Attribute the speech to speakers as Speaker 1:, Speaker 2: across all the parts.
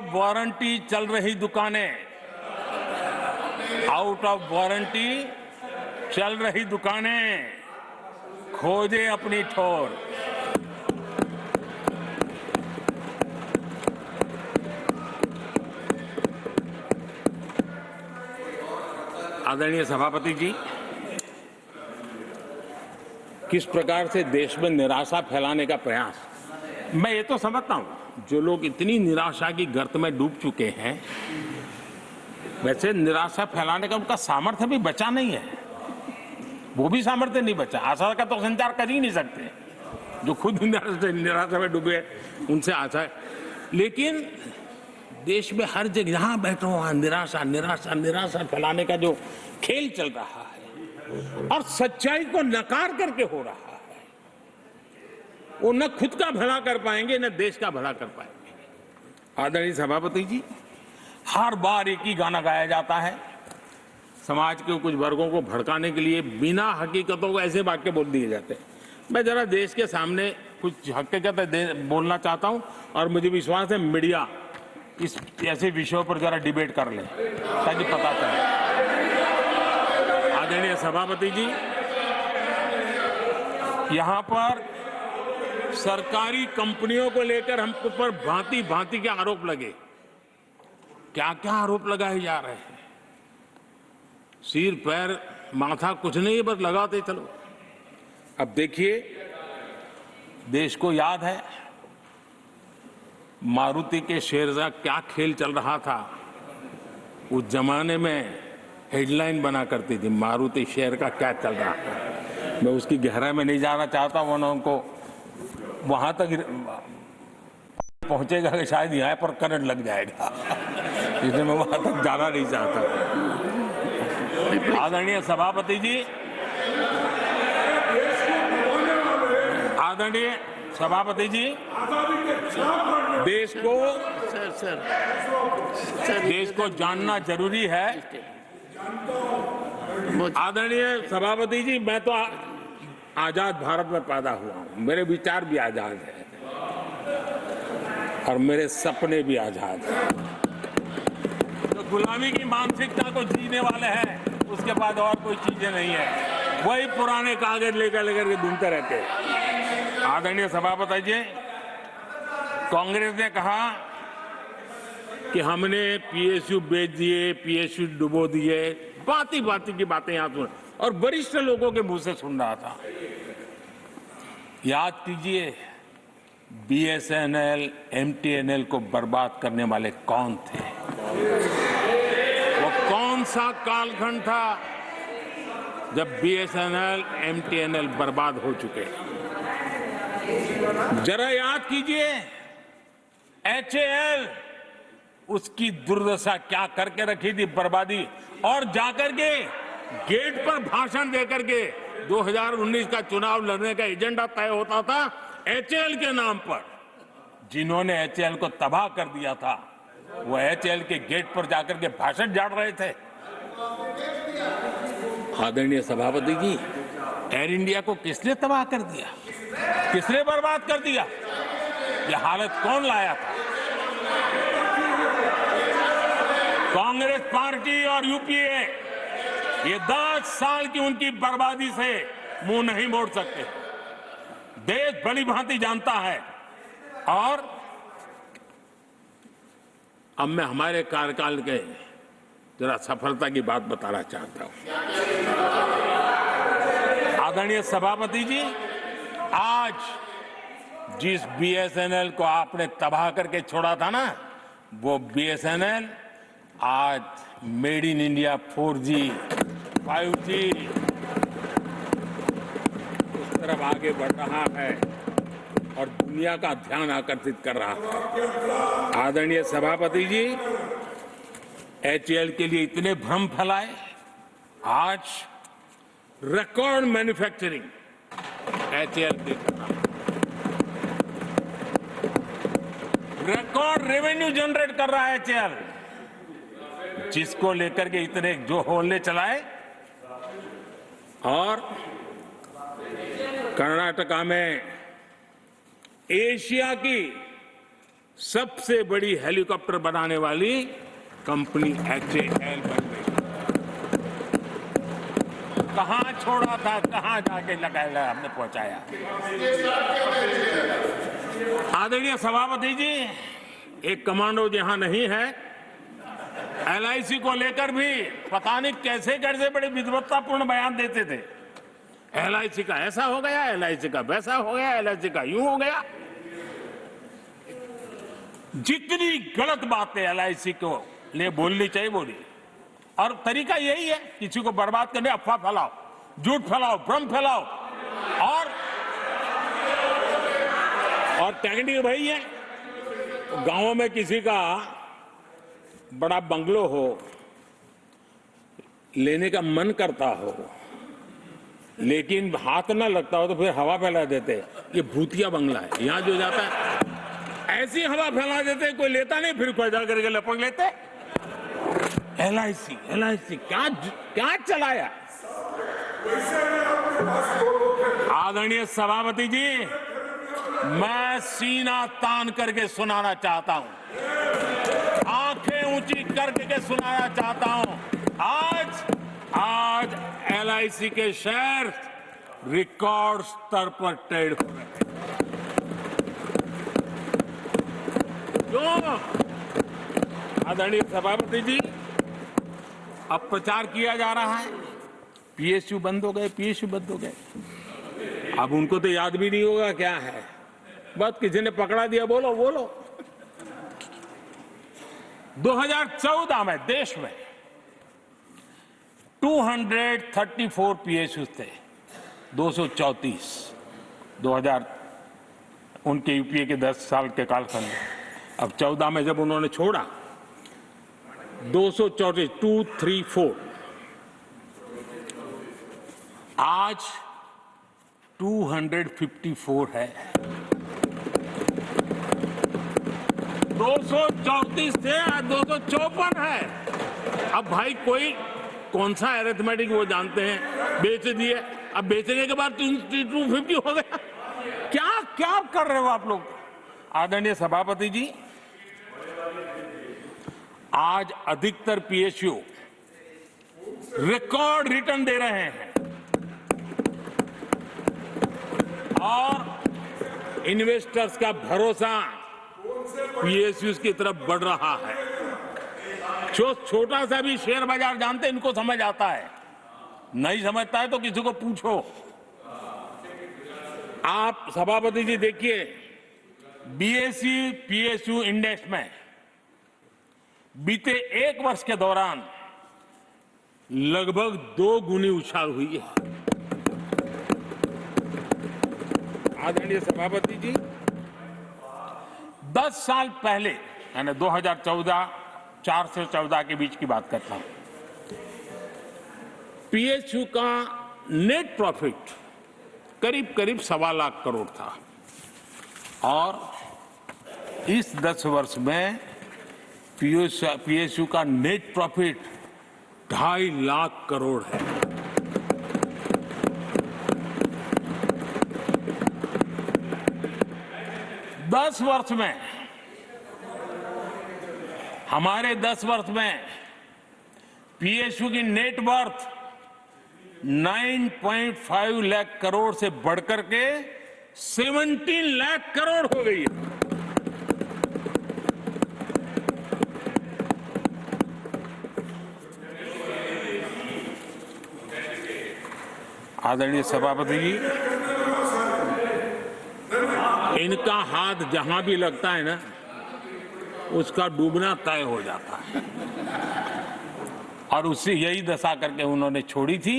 Speaker 1: Warranty चल रही दुकानें, आउट ऑफ वारंटी चल रही दुकानें खोजे अपनी ठोर। आदरणीय सभापति जी, किस प्रकार से देश में निराशा फैलाने का प्रयास, मैं ये तो समझता हूं, जो लोग इतनी निराशा की गर्त में डूब चुके हैं, वैसे निराशा फैलाने का उनका सामर्थ्य भी बचा नहीं है, वो भी सामर्थ्य नहीं बचा। आशा का तो संचार कर ही नहीं सकते, जो खुद निराशा में डूबे उनसे आशा है। लेकिन देश में हर जगह जहां बैठो वहां निराशा निराशा निराशा फैलाने का जो खेल चल रहा है और सच्चाई को नकार करके हो रहा है, वो न खुद का भला कर पाएंगे न देश का भला कर पाएंगे। आदरणीय सभापति जी, हर बार एक ही गाना गाया जाता है, समाज के कुछ वर्गों को भड़काने के लिए बिना हकीकतों को ऐसे वाक्य बोल दिए जाते हैं। मैं जरा देश के सामने कुछ हकीकतें बोलना चाहता हूं और मुझे विश्वास है मीडिया इस ऐसे विषयों पर जरा डिबेट कर ले ताकि पता चले। आदरणीय सभापति जी, यहां पर सरकारी कंपनियों को लेकर हम पर भांति भांति के आरोप लगे। क्या क्या आरोप लगाए जा रहे हैं, सिर पैर माथा कुछ नहीं, बस लगाते चलो। अब देखिए, देश को याद है मारुति के शेयर का क्या खेल चल रहा था। उस जमाने में हेडलाइन बना करती थी, मारुति शेयर का क्या चल रहा था। मैं उसकी गहराई में नहीं जाना चाहता, वरना उनको वहां तक पहुंचेगा कि शायद यहाँ पर करंट लग जाएगा, इसलिए मैं वहां तक जाना नहीं चाहता। आदरणीय सभापति जी, आदरणीय सभापति जी, देश को जानना जरूरी है। आदरणीय सभापति जी, मैं तो आजाद भारत में पैदा हुआ हूं, मेरे विचार भी आजाद हैं और मेरे सपने भी आजाद हैं। तो गुलामी की मानसिकता को जीने वाले हैं, उसके बाद और कोई चीजें नहीं है, वही पुराने कागज लेकर के घूमते रहते हैं। आदरणीय सभापति जी, कांग्रेस ने कहा कि हमने पीएसयू बेच दिए, पीएसयू डुबो दिए, बाती बाती की बातें यहां सुन और वरिष्ठ लोगों के मुंह से सुन रहा था। याद कीजिए, बीएसएनएल, एमटीएनएल को बर्बाद करने वाले कौन थे? वो कौन सा कालखंड था जब बीएसएनएल, एमटीएनएल बर्बाद हो चुके? जरा याद कीजिए, एचएएल, उसकी दुर्दशा क्या करके रखी थी, बर्बादी। और जाकर के गेट पर भाषण देकर के 2019 का चुनाव लड़ने का एजेंडा तय होता था एचएएल के नाम पर। जिन्होंने एचएएल को तबाह कर दिया था, वो एचएएल के गेट पर जाकर के भाषण झाड़ रहे थे। आदरणीय सभापति जी, एयर इंडिया को किसने तबाह कर दिया, किसने बर्बाद कर दिया? ये हालत कौन लाया था? कांग्रेस पार्टी और यूपीए। ये 10 साल की उनकी बर्बादी से मुंह नहीं मोड़ सकते। देश भली भांति जानता है। और अब मैं हमारे कार्यकाल के जरा सफलता की बात बताना चाहता हूं। आदरणीय सभापति जी, आज जिस बीएसएनएल को आपने तबाह करके छोड़ा था ना, वो बीएसएनएल आज made in India 4G, 5G उस तरफ आगे बढ़ रहा है और दुनिया का ध्यान आकर्षित कर रहा है। आदरणीय सभापति जी, एचएएल के लिए इतने भ्रम फैलाए, आज रिकॉर्ड मैन्युफैक्चरिंग एचएएल की करना, रिकॉर्ड रेवेन्यू जनरेट कर रहा है एचएएल, जिसको लेकर के इतने जो होले चलाए। और कर्नाटका में एशिया की सबसे बड़ी हेलीकॉप्टर बनाने वाली कंपनी HAL बन गई। कहां छोड़ा था, कहां जाके लगाया, हमने पहुंचाया। आदरणीय सभापति जी, एक कमांडो जहां नहीं है, LIC को लेकर भी पता नहीं कैसे कैसे बड़े विद्वत्तापूर्ण बयान देते थे। LIC का ऐसा हो गया, LIC का वैसा हो गया, LIC का यूं हो गया। जितनी गलत बातें LIC को लिए बोलनी चाहिए बोली, और तरीका यही है, किसी को बर्बाद करने अफवाह फैलाओ, झूठ फैलाओ, भ्रम फैलाओ। और टेक्निक वही है, गांवों में किसी का बड़ा बंगलो हो, लेने का मन करता हो, लेकिन हाथ ना लगता हो, तो फिर हवा फैला देते, ये भूतिया बंगला है, यहां जो जाता है ऐसी हवा फैला देते, कोई लेता नहीं, फिर पैदा करके लपक लेते। LIC क्या चलाया। आदरणीय सभापति जी, मैं सीना तान करके सुनाना चाहता हूं, आंखें ऊंची करके सुनाना चाहता हूं, आज LIC के शेयर रिकॉर्ड स्तर पर ट्रेड हो रहे हैं। क्यों? आदरणीय सभापति जी, अब प्रचार किया जा रहा है, PSU बंद हो गए, PSU बंद हो गए। अब उनको तो याद भी नहीं होगा क्या है, बस किसी ने पकड़ा दिया, बोलो बोलो। 2014 में देश में 234 PSU थे, 234 2000 उनके UPA के 10 साल के कालखंड में। अब 14 में जब उन्होंने छोड़ा, 234 आज 254 है। 234 थे, आज 254 है। अब भाई कोई कौन सा अरिथमेटिक वो जानते हैं, बेच दिए, अब बेचने के बाद 250 हो गया। क्या क्या कर रहे हो आप लोग। आदरणीय सभापति जी, आज अधिकतर PSU रिकॉर्ड रिटर्न दे रहे हैं और इन्वेस्टर्स का भरोसा PSUs की तरफ बढ़ रहा है। जो छोटा सा भी शेयर बाजार जानते हैं, इनको समझ आता है, नहीं समझता है तो किसी को पूछो। आप सभापति जी देखिए, BSE PSU इंडेक्स में बीते 1 वर्ष के दौरान लगभग 2 गुनी उछाल हुई है। आदरणीय सभापति जी, 10 साल पहले, यानी 2014, 4 से 14 के बीच की बात करता हूं, PSU का नेट प्रॉफिट करीब 1.25 लाख करोड़ था, और इस 10 वर्ष में PSU का नेट प्रॉफिट 2.5 लाख करोड़ है। दस वर्ष में, हमारे 10 वर्ष में PSU की नेट वर्थ 9.5 लाख करोड़ से बढ़कर के 17 लाख करोड़ हो गई है। आदरणीय सभापति जी, इनका हाथ जहां भी लगता है ना, उसका डूबना तय हो जाता है, और उससे यही दशा करके उन्होंने छोड़ी थी।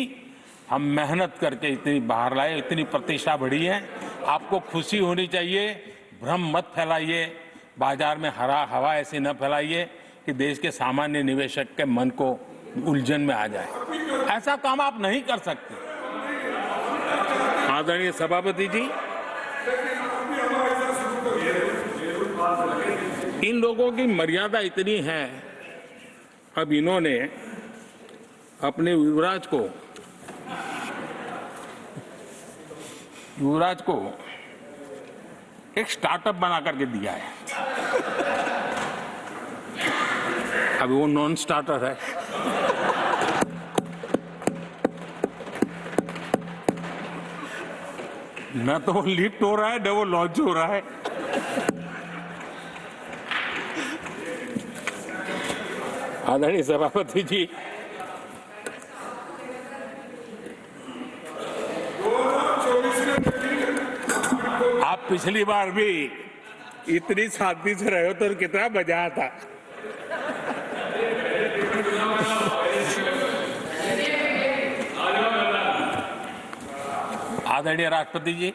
Speaker 1: हम मेहनत करके इतनी बाहर लाए, इतनी प्रतिष्ठा बढ़ी है। आपको खुशी होनी चाहिए, भ्रम मत फैलाइए, बाजार में हवा ऐसी न फैलाइए कि देश के सामान्य निवेशक के मन को उलझन में आ जाए। ऐसा काम आप नहीं कर सकते। आदरणीय सभापति जी, इन लोगों की मर्यादा इतनी है, अब इन्होंने अपने युवराज को एक स्टार्टअप बना करके दिया है। अभी वो नॉन स्टार्टर है। न तो वो लिफ्ट हो रहा है न वो लॉन्च हो रहा है। आदरणीय सभापति जी, आप पिछली बार भी इतनी शांति से रहे हो तो कितना मजा आता। आदरणीय राष्ट्रपति जी,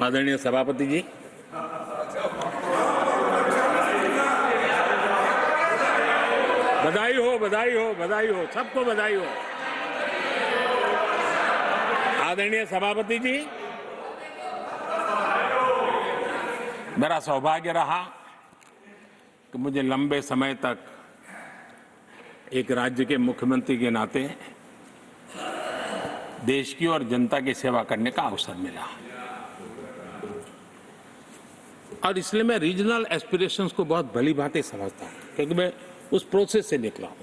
Speaker 1: आदरणीय सभापति जी, बधाई हो, बधाई हो, बधाई हो, सबको बधाई हो। आदरणीय सभापति जी, मेरा सौभाग्य रहा कि मुझे लंबे समय तक एक राज्य के मुख्यमंत्री के नाते देश की और जनता की सेवा करने का अवसर मिला, और इसलिए मैं रीजनल एस्पिरेशंस को बहुत भली भांति समझता हूं, क्योंकि मैं उस प्रोसेस से निकला हूं।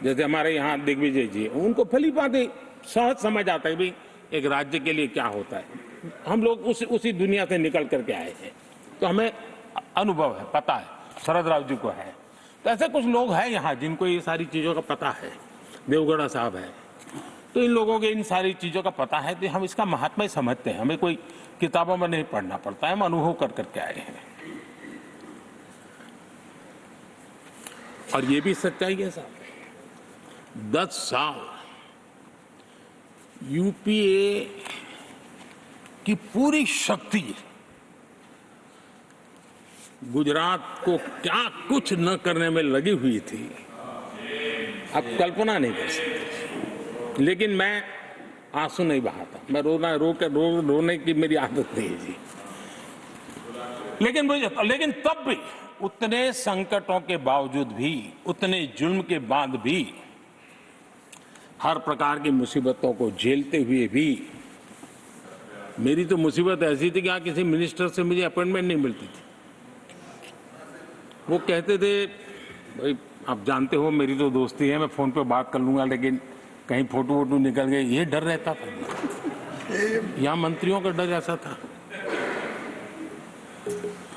Speaker 1: जैसे हमारे यहाँ दिग्विजय जी, उनको भली भांति सहज समझ आता है भी एक राज्य के लिए क्या होता है। हम लोग उसी दुनिया से निकल करके आए हैं, तो हमें अनुभव है, पता है। शरद राव जी को है, तो ऐसे कुछ लोग हैं यहाँ जिनको ये सारी चीजों का पता है। देवगौड़ा साहब है, तो इन लोगों के इन सारी चीजों का पता है, तो हम इसका महात्मा समझते हैं। हमें कोई किताबों में नहीं पढ़ना पड़ता है, हम अनुभव कर करके आए हैं। और ये भी सच्चाई है साहब, 10 साल यूपीए की पूरी शक्ति गुजरात को क्या कुछ न करने में लगी हुई थी, आप कल्पना नहीं कर सकते। लेकिन मैं आंसू नहीं बहाता, मैं रोने की मेरी आदत नहीं है जी। लेकिन तब भी उतने संकटों के बावजूद भी, उतने जुल्म के बाद भी, हर प्रकार की मुसीबतों को झेलते हुए भी, मेरी तो मुसीबत ऐसी थी कि यहाँ किसी मिनिस्टर से मुझे अपॉइंटमेंट नहीं मिलती थी। वो कहते थे, भाई आप जानते हो मेरी तो दोस्ती है, मैं फोन पे बात कर लूंगा, लेकिन कहीं फोटो वोटो निकल गए, ये डर रहता था। यहाँ मंत्रियों का डर ऐसा था।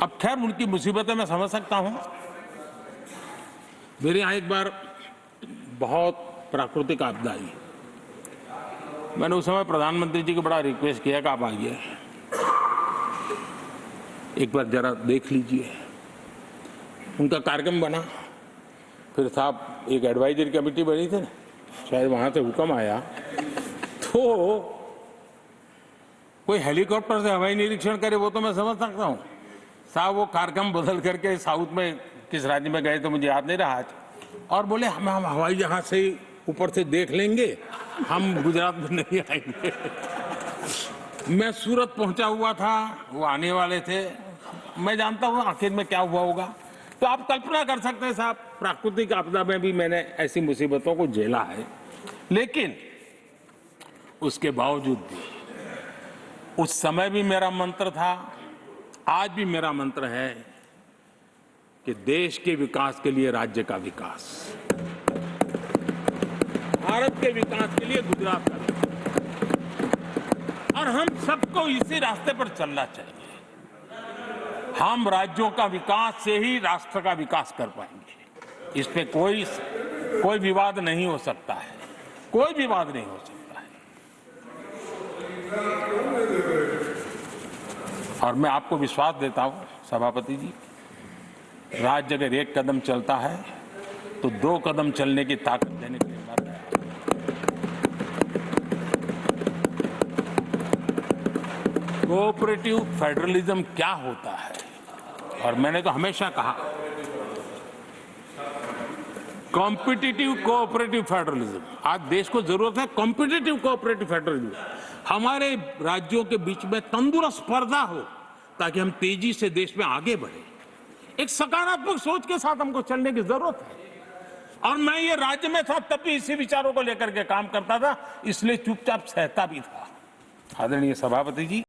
Speaker 1: अब खैर उनकी मुसीबतें मैं समझ सकता हूं। मेरे यहाँ एक बार बहुत प्राकृतिक आपदा आई, मैंने उस समय प्रधानमंत्री जी को बड़ा रिक्वेस्ट किया कि आप आइए, एक बार जरा देख लीजिए। उनका कार्यक्रम बना, फिर साहब एक एडवाइजरी कमेटी बनी थी ना, शायद वहां से हुक्म आया, तो कोई हेलीकॉप्टर से हवाई निरीक्षण करे वो तो मैं समझ सकता हूँ। साहब वो कार्यक्रम बदल करके साउथ में किस राज्य में गए तो मुझे याद नहीं रहा आज, और बोले हम हवाई जहाज से ही ऊपर से देख लेंगे, हम गुजरात में नहीं आएंगे। मैं सूरत पहुंचा हुआ था, वो आने वाले थे, मैं जानता हूँ आखिर में क्या हुआ होगा। तो आप कल्पना कर सकते हैं साहब, प्राकृतिक आपदा में भी मैंने ऐसी मुसीबतों को झेला है, लेकिन उसके बावजूद भी उस समय भी मेरा मंत्र था, आज भी मेरा मंत्र है कि देश के विकास के लिए राज्य का विकास, भारत के विकास के लिए गुजरात का विकास, और हम सबको इसी रास्ते पर चलना चाहिए। हम राज्यों का विकास से ही राष्ट्र का विकास कर पाएंगे। इस पे कोई विवाद नहीं हो सकता है, कोई विवाद नहीं हो सकता है। और मैं आपको विश्वास देता हूं सभापति जी, राज्य अगर एक कदम चलता है तो 2 कदम चलने की ताकत देने के लिए मैं तैयार हूं। कोऑपरेटिव फेडरलिज्म क्या होता है, और मैंने तो हमेशा कहा कॉम्पिटिटिव कोऑपरेटिव फेडरलिज्म। आज देश को जरूरत है कॉम्पिटिटिव कोऑपरेटिव फेडरलिज्म। हमारे राज्यों के बीच में तंदुरुस्त स्पर्धा हो ताकि हम तेजी से देश में आगे बढ़े। एक सकारात्मक सोच के साथ हमको चलने की जरूरत है। और मैं ये राज्य में था तब भी इसी विचारों को लेकर के काम करता था, इसलिए चुपचाप सहता भी था। आदरणीय सभापति जी,